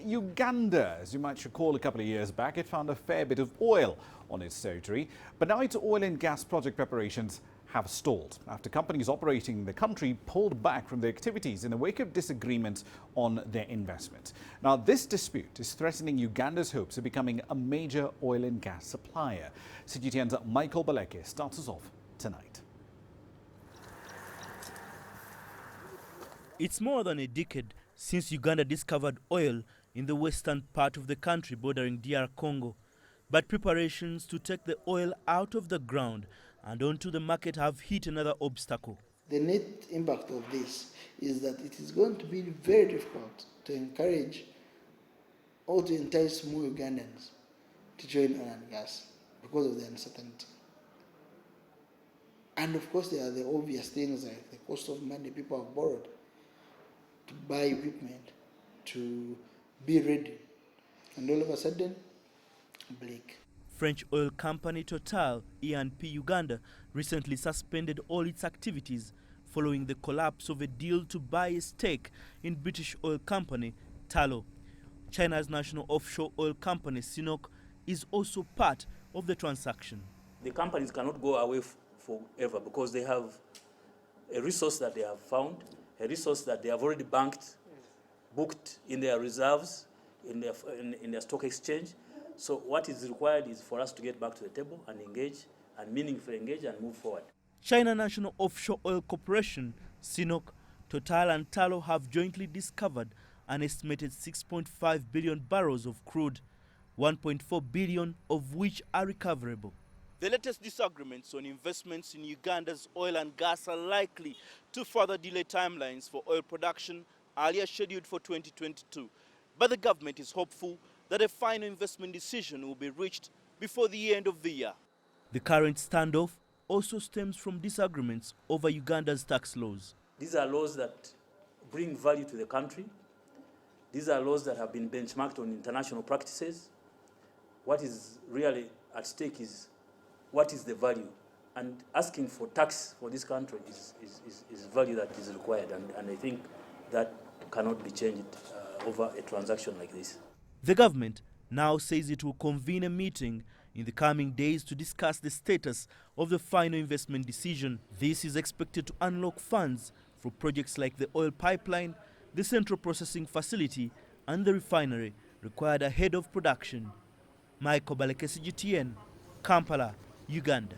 Uganda. As you might recall, a couple of years back, it found a fair bit of oil on its territory. But now its oil and gas project preparations have stalled after companies operating in the country pulled back from their activities in the wake of disagreements on their investment. Now, this dispute is threatening Uganda's hopes of becoming a major oil and gas supplier. CGTN's Baleke starts us off tonight. It's more than a decade since Uganda discovered oil in the western part of the country bordering DR Congo. But preparations to take the oil out of the ground and onto the market have hit another obstacle. The net impact of this is that it is going to be very difficult to encourage or to entice more Ugandans to join oil and gas because of the uncertainty. And of course, there are the obvious things like the cost of money people have borrowed to buy equipment, to be ready. And all of a sudden, Baleke. French oil company Total, E&P Uganda, recently suspended all its activities following the collapse of a deal to buy a stake in British oil company Tullow. China's national offshore oil company CNOOC is also part of the transaction. The companies cannot go away forever because they have a resource that they have found, a resource that they have already booked in their reserves, in their stock exchange. So what is required is for us to get back to the table and engage, and meaningfully engage and move forward. China National Offshore Oil Corporation, CNOOC, Total and Tullow have jointly discovered an estimated 6.5 billion barrels of crude, 1.4 billion of which are recoverable. The latest disagreements on investments in Uganda's oil and gas are likely to further delay timelines for oil production earlier scheduled for 2022. But the government is hopeful that a final investment decision will be reached before the end of the year. The current standoff also stems from disagreements over Uganda's tax laws. These are laws that bring value to the country. These are laws that have been benchmarked on international practices. What is really at stake is what is the value? And asking for tax for this country is value that is required. And I think that cannot be changed over a transaction like this. The government now says it will convene a meeting in the coming days to discuss the status of the final investment decision. This is expected to unlock funds for projects like the oil pipeline, the central processing facility, and the refinery required ahead of production. Baleke, CGTN, Kampala, Uganda.